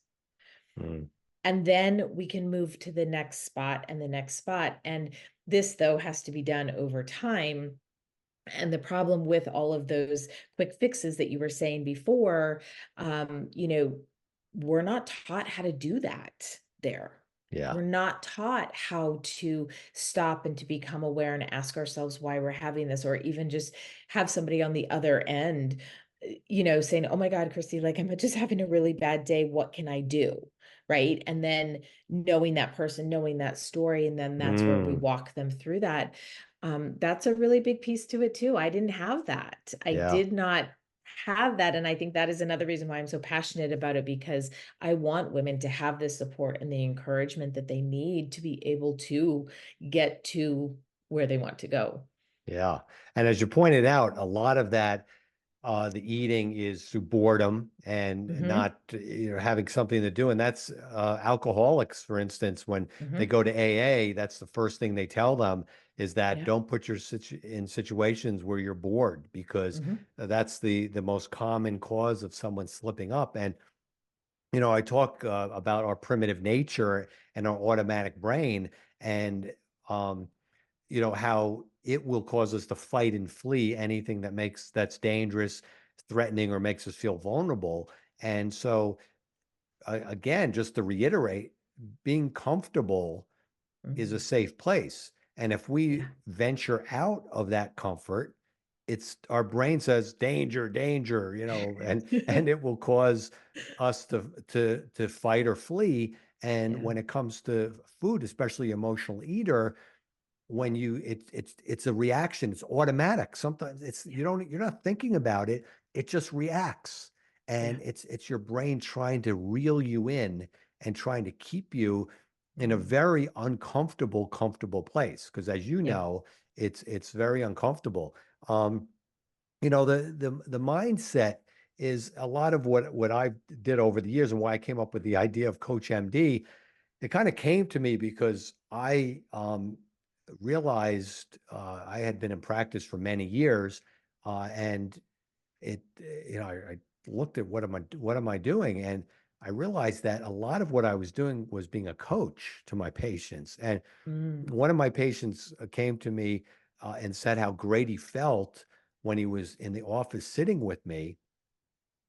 Mm, And then we can move to the next spot and the next spot. And this, though, has to be done over time. And the problem with all of those quick fixes that you were saying before, we're not taught how to do that there. yeah. We're not taught how to stop and to become aware and ask ourselves why we're having this, or even just have somebody on the other end, saying, oh my God, Kristy, like I'm just having a really bad day. What can I do? Right. And then knowing that person, knowing that story, and then that's where we Mm, walk them through that. That's a really big piece to it too. I didn't have that. I yeah. did not have that. And I think that is another reason why I'm so passionate about it, because I want women to have the support and the encouragement that they need to be able to get to where they want to go. Yeah. And as you pointed out, a lot of that the eating is through boredom and Mm-hmm. not, having something to do. And that's alcoholics, for instance, when they Mm-hmm. go to AA, that's the first thing they tell them is that Yeah. don't put in situations where you're bored, because Mm-hmm. that's the most common cause of someone slipping up. And I talk about our primitive nature and our automatic brain, and um, how it will cause us to fight and flee anything that's dangerous, threatening, or makes us feel vulnerable. And so, again, just to reiterate, being comfortable is a Mm-hmm. safe place. And if we Yeah. venture out of that comfort, it's our brain says danger, danger, and it will cause us to fight or flee. And Yeah. when it comes to food, especially emotional eater, when it's a reaction, it's automatic. Sometimes Yeah. you're not thinking about it, it just reacts. Yeah. And it's your brain trying to reel you in and trying to keep you in a Mm-hmm. very comfortable place, because as you Yeah. know, it's very uncomfortable. um the mindset is a lot of what I did over the years, and why I came up with the idea of CoachMD. It kind of came to me because I realized I had been in practice for many years, and I looked at what am I doing, and I realized that a lot of what I was doing was being a coach to my patients. And Mm. one of my patients came to me and said how great he felt when he was in the office sitting with me,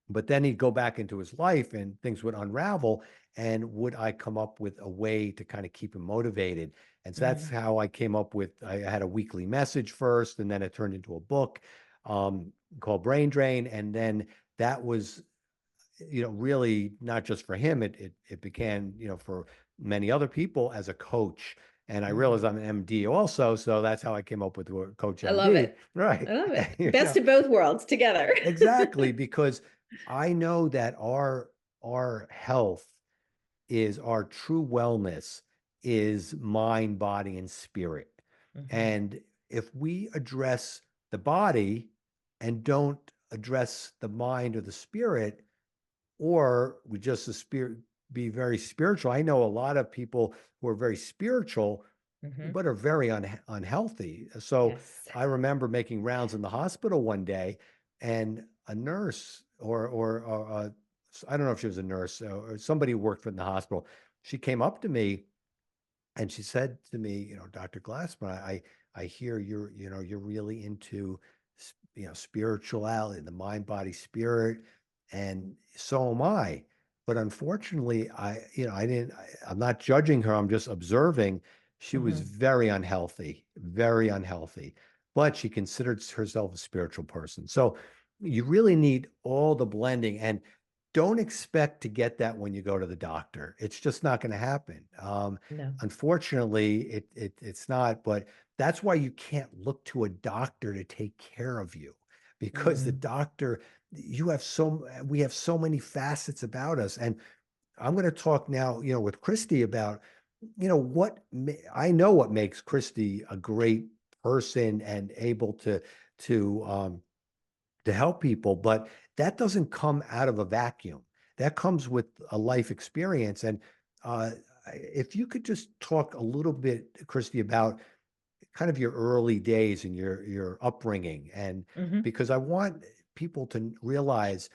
but then he'd go back into his life and things would unravel. And would I come up with a way to kind of keep him motivated? And so that's Mm. how I had a weekly message first, and then it turned into a book called Brain Drain. And then that was, really not just for him, it began, for many other people as a coach. And I Mm. realized I'm an MD also. So that's how I came up with the word Coach I love MD. it. Right. I love it. Best of both worlds together. Exactly, because I know that our health is our true wellness is mind, body, and spirit. Mm-hmm. And if we address the body and don't address the mind or the spirit, or we just the spirit be very spiritual. I know a lot of people who are very spiritual Mm-hmm. but are very unhealthy. So Yes. I remember making rounds in the hospital one day, and a nurse or I don't know if she was a nurse or somebody who worked for the hospital. She came up to me And she said to me, Dr. Glassman, I hear you're really into, spirituality, the mind, body, spirit, and so am I. But unfortunately, I'm not judging her. I'm just observing. She was Mhm. very unhealthy, but she considered herself a spiritual person. So you really need all the blending, and don't expect to get that when you go to the doctor. It's just not going to happen. No. Unfortunately, it's not, but that's why you can't look to a doctor to take care of you, because the Mm. doctor, we have so many facets about us. And I'm going to talk now, with Kristy about, I know what makes Kristy a great person and able to to help people, but that doesn't come out of a vacuum. That comes with a life experience. And uh, if you could just talk a little bit, Kristy, about kind of your early days and your upbringing, and Mhm. because I want people to realize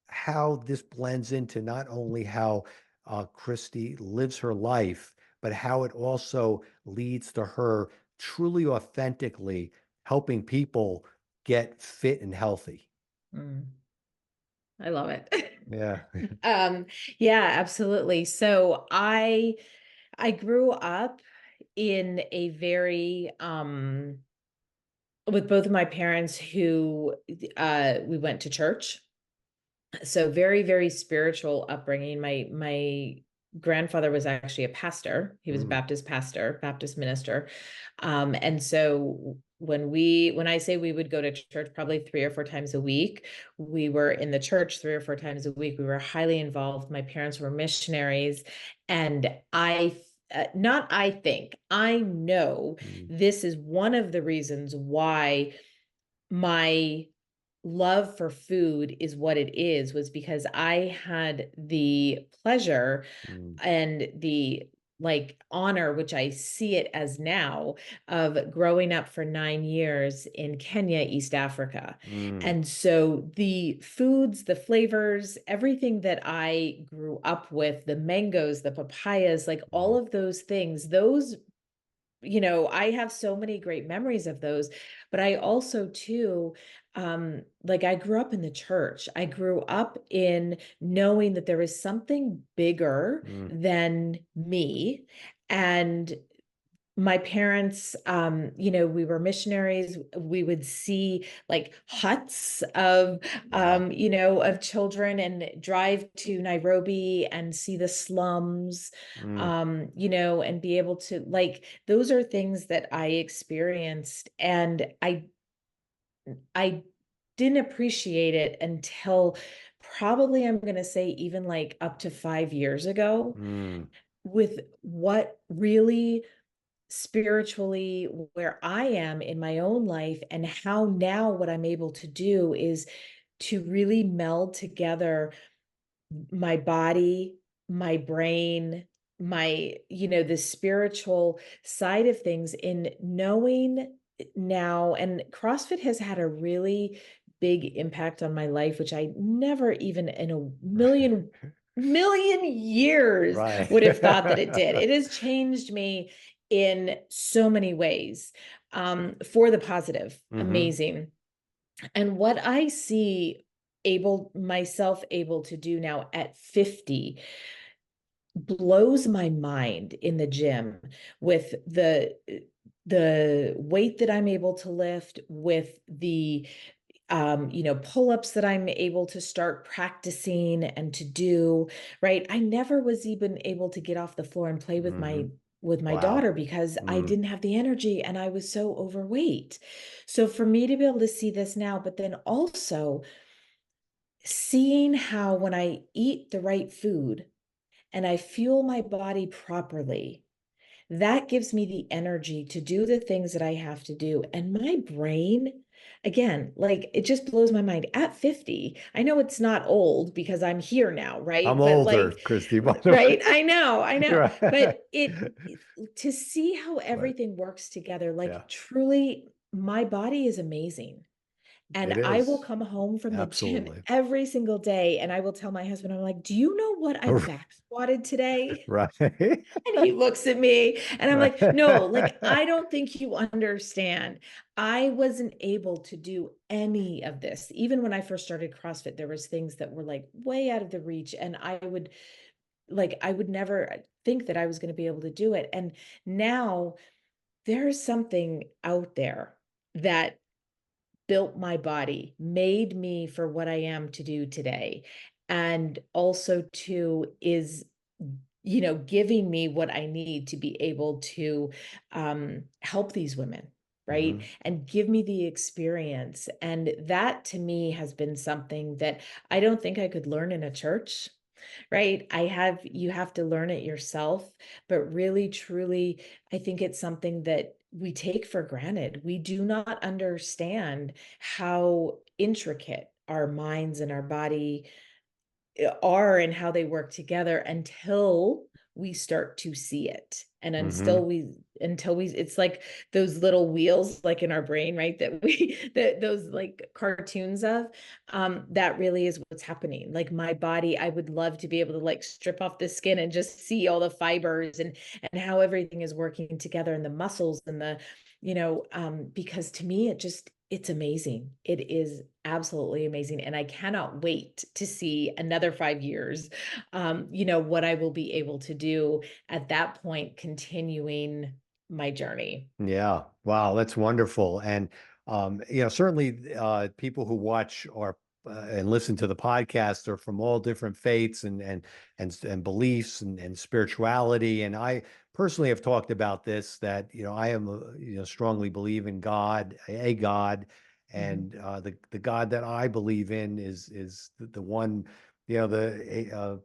how this blends into not only how Kristy lives her life, but how it also leads to her truly authentically helping people get fit and healthy. Mm. I love it. Yeah. Um, yeah, absolutely. So I grew up in a very with both of my parents who we went to church. So very, very spiritual upbringing. My grandfather was actually a pastor. He was a Mm, Baptist pastor, Baptist minister. And so when I say we would go to church probably 3 or 4 times a week, we were in the church 3 or 4 times a week. We were highly involved. My parents were missionaries, and not I think, I know mm, this is one of the reasons why my love for food is what it is, was because I had the pleasure mm, and the honor, which I see it as now, of growing up for 9 years in Kenya, East Africa. mm, And so the foods, the flavors, everything that I grew up with, the mangoes, the papayas, like all mm, of those things, I have so many great memories of those, but I also too, I grew up in the church. I grew up in knowing that there was something bigger mm. than me. And my parents, we were missionaries. We would see like huts of, Wow. of children, and drive to Nairobi and see the slums, Mm, and be able to, those are things that I experienced. And I didn't appreciate it until probably, I'm going to say, even like up to 5 years ago, mm, with what really spiritually where I am in my own life, and how now what I'm able to do is to really meld together my body, my brain, the spiritual side of things, in knowing now. And CrossFit has had a really big impact on my life, which I never even in a million years right. would have thought that it did. It has changed me in so many ways, for the positive. Hmm. Amazing. And what I see able to do now at 50 blows my mind in the gym, with the weight that I'm able to lift, with the pull-ups that I'm able to start practicing and to do, right? I never was even able to get off the floor and play with Hmm. my Wow. daughter, because I Mm, didn't have the energy and I was so overweight. So for me to be able to see this now, but then also seeing how when I eat the right food and I fuel my body properly, that gives me the energy to do the things that I have to do. And my brain, again, it just blows my mind. At 50, I know it's not old because I'm here now, I'm right? But older, Kristy, by the right, way. I know. You're right. But to see how Right. everything works together, Yeah. truly, my body is amazing. And It I will is. come home from the gym Absolutely. every single day and I will tell my husband, I'm like, do you know what I back squatted today? Right. And he looks at me and I'm like, no, like, Right. I don't think you understand. I wasn't able to do any of this. Even when I first started CrossFit, there was things that were like way out of the reach. And I would never think that I was going to be able to do it. And now there's something out there that built my body, made me for what I am to do today. And also too is, giving me what I need to be able to help these women, right? Mhm. And give me the experience. And that to me has been something that I don't think I could learn in a church, right? You have to learn it yourself, but really, truly, I think it's something that we take for granted. We do not understand how intricate our minds and our body are and how they work together until we start to see it. And Mhm. until we it's like those little wheels like in our brain, right? That we that those like cartoons of that really is what's happening. Like my body, I would love to be able to like strip off the skin and just see all the fibers and how everything is working together and the muscles and because to me it's amazing. It is absolutely amazing. And I cannot wait to see another 5 years, what I will be able to do at that point, continuing my journey. Yeah. Wow, that's wonderful. And certainly people who watch or and listen to the podcast are from all different faiths and beliefs and spirituality. And I personally have talked about this that I am strongly believe in God, a God, Mhm. and the God that I believe in is the one, the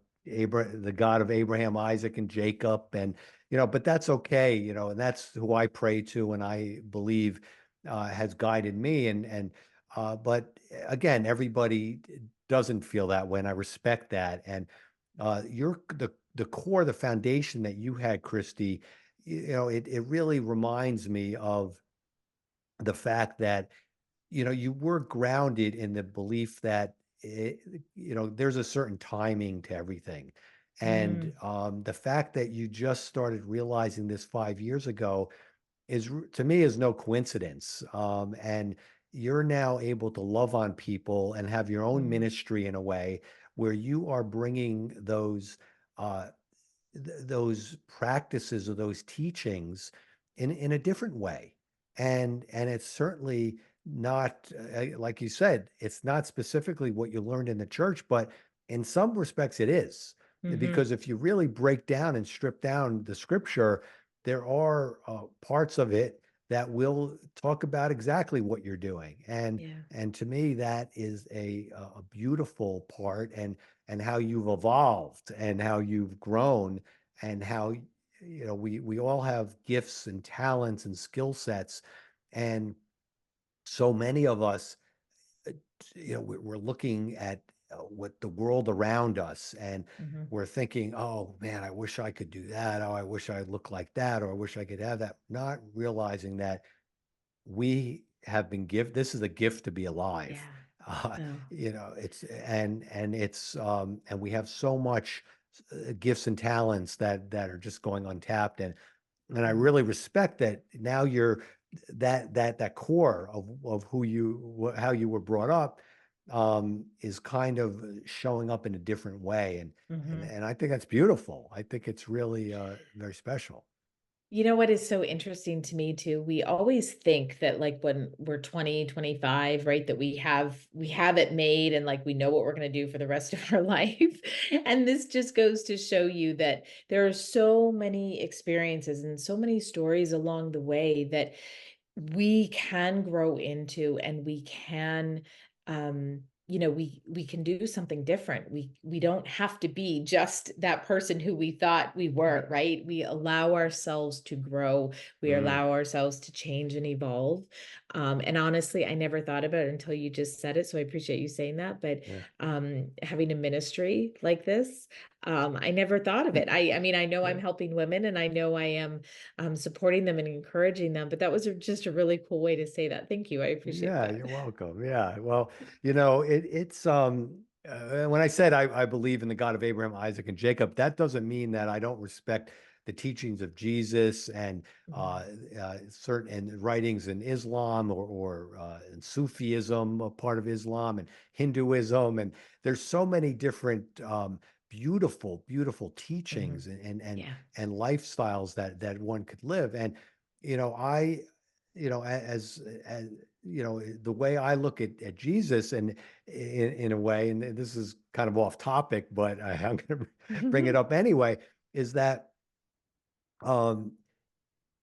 God of Abraham, Isaac, and Jacob, and but that's okay, and that's who I pray to and I believe has guided me. But again, everybody doesn't feel that way, and I respect that. And the core, the foundation that you had, Kristy, it really reminds me of the fact that you were grounded in the belief that there's a certain timing to everything. And Mm, the fact that you just started realizing this 5 years ago to me is no coincidence. And you're now able to love on people and have your own mm, ministry in a way where you are bringing uh, those practices or those teachings in a different way. And it's certainly not like you said, it's not specifically what you learned in the church, but in some respects it is. mhm. Because if you really break down and strip down the scripture, there are parts of it that will talk about exactly what you're doing. Yeah. And to me that is a beautiful part, and how you've evolved and how you've grown, and how we all have gifts and talents and skill sets. And so many of us, uh, we're looking at what the world around us, and Mhm. we're thinking, oh man, I wish I could do that, oh I wish I looked like that, or I wish I could have that, not realizing that we have been given, this is a gift to be alive. Yeah. uh, No. it's and it's and we have so much gifts and talents that are just going untapped. And I Mm. really respect that now you're that core of who how you were brought up is kind of showing up in a different way. Mhm. And I think that's beautiful. I think it's really very special. You know what is so interesting to me too? We always think that like when we're 20, 25, right, that we have it made and like we know what we're going to do for the rest of our life. And this just goes to show you that there are so many experiences and so many stories along the way that we can grow into and we can we can do something different. We don't have to be just that person who we thought we were, right? We allow ourselves to grow, we Mm, allow ourselves to change and evolve. And honestly, I never thought about it until you just said it, so I appreciate you saying that. But yeah. having a ministry like this, I never thought of it. I mean, I know I'm helping women, and I know I am supporting them and encouraging them, but that was just a really cool way to say that. Thank you. I appreciate Yeah, that. you're welcome. Yeah. Well, it's when I said I believe in the God of Abraham, Isaac, and Jacob, that doesn't mean that I don't respect the teachings of Jesus and Mhm. certain writings in Islam or in Sufism, a part of Islam, and Hinduism, and there's so many different beautiful, beautiful Mhm. teachings Yeah. and lifestyles that one could live. And I as the way I look at Jesus, and in a way, and this is kind of off topic, but I'm going to bring it up anyway, is that um,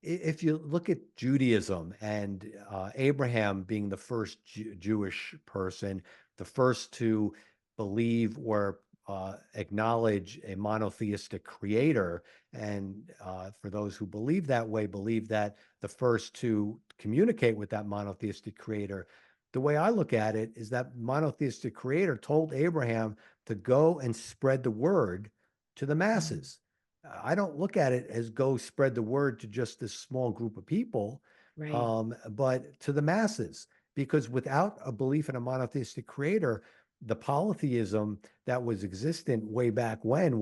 if you look at Judaism and Abraham being the first Jewish person, the first to believe or acknowledge a monotheistic creator, and for those who believe that way, believe that the first to communicate with that monotheistic creator. The way I look at it is that monotheistic creator told Abraham to go and spread the word to the Mhm. masses. I don't look at it as go spread the word to just this small group of people, Right. but to the masses. Because without a belief in a monotheistic creator, the polytheism that was existent way back when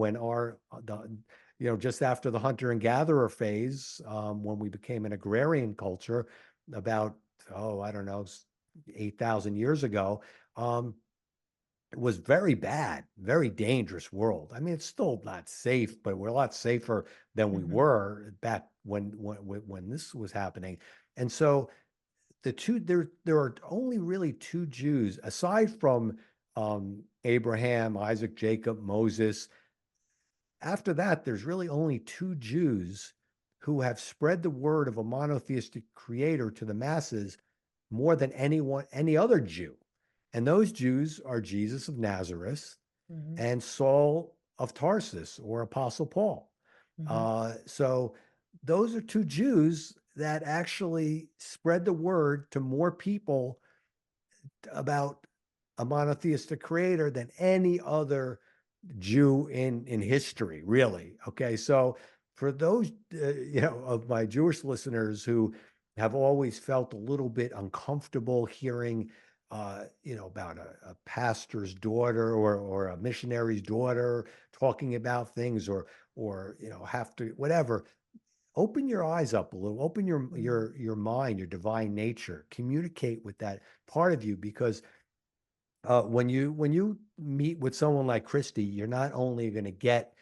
just after the hunter and gatherer phase, when we became an agrarian culture, about I don't know, 8,000 years ago, um, was very bad, very dangerous world. I mean, it's still not safe, but we're a lot safer than we Mhm. were back when this was happening. And so there are only really two Jews aside from Abraham, Isaac, Jacob, Moses. After that, there's really only two Jews who have spread the word of a monotheistic creator to the masses more than any other Jew. And those Jews are Jesus of Nazareth Mhm. and Saul of Tarsus, or Apostle Paul. Mhm. So those are two Jews that actually spread the word to more people about a monotheistic creator than any other Jew in history, really. Okay, so for those of my Jewish listeners who have always felt a little bit uncomfortable hearing about a pastor's daughter or a missionary's daughter talking about things, or have to whatever, open your eyes up a little, open Mhm. your mind, your divine nature, communicate with that part of you, because when you meet with someone like Kristy, you're not only going to get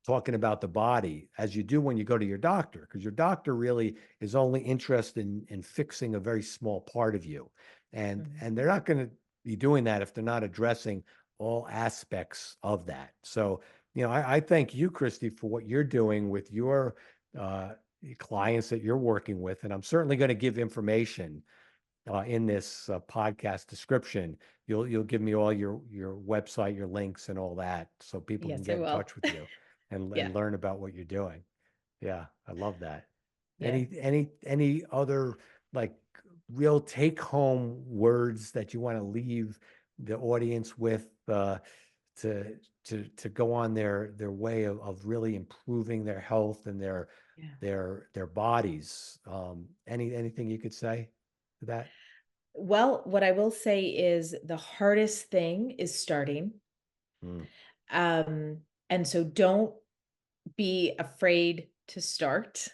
talking about the body as you do when you go to your doctor, because your doctor really is only interested in fixing a very small part of you, Mhm. and they're not going to be doing that if they're not addressing all aspects of that. So, I thank you, Kristy, for what you're doing with your uh, clients that you're working with, and I'm certainly going to give information in this podcast description. You'll give me all your website, your links, and all that, so people can Yes, I get in will. touch with you Yeah. and learn about what you're doing. Yeah, I love that. Yeah. Any other like real take home words that you want to leave the audience with to to go on their way of really improving their health and Yeah. their bodies? Anything you could say to that? Well, what I will say is the hardest thing is starting. Mm, And so don't be afraid to start.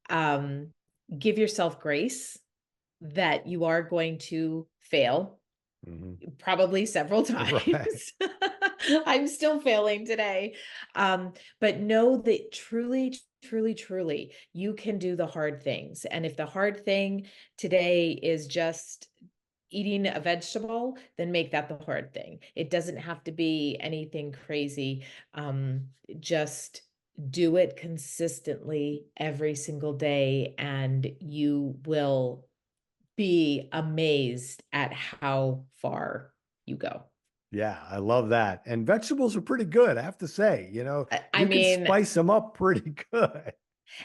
Um, give yourself grace that you are going to fail, mhm. probably several Right. times. I'm still failing today. But know that truly, truly, truly, you can do the hard things. And if the hard thing today is just eating a vegetable, then make that the hard thing. It doesn't have to be anything crazy. Just do it consistently every single day, and you will be amazed at how far you go. Yeah, I love that. And vegetables are pretty good, I have to say. I You can mean, spice them up pretty good.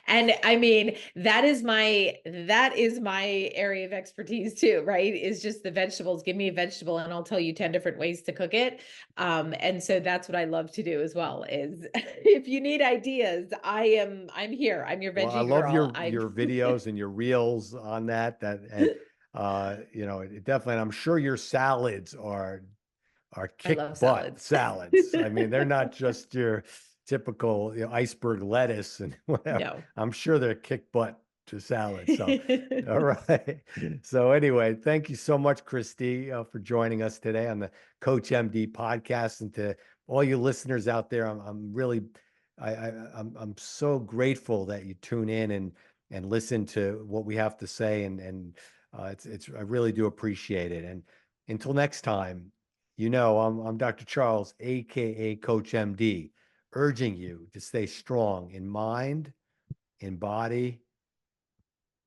And I mean, that is my area of expertise too, right? Is just the vegetables. Give me a vegetable and I'll tell you 10 different ways to cook it. And so that's what I love to do as well, is if you need ideas, I'm here. I'm your Well, I veggie love girl. your videos and your reels on that. And you know, it definitely. And I'm sure your salads are I kick love butt salads. salads. I mean, they're not just your typical, you know, iceberg lettuce and whatever. No. I'm sure they're kick butt to salads. So, all right. So anyway, thank you so much, Kristy, for joining us today on the Coach MD podcast. And to all you listeners out there, I'm really, I'm so grateful that you tune in and listen to what we have to say. I really do appreciate it. And until next time, you know, I'm Dr. Charles, aka Coach MD, urging you to stay strong in mind, in body,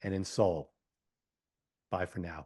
and in soul. Bye for now.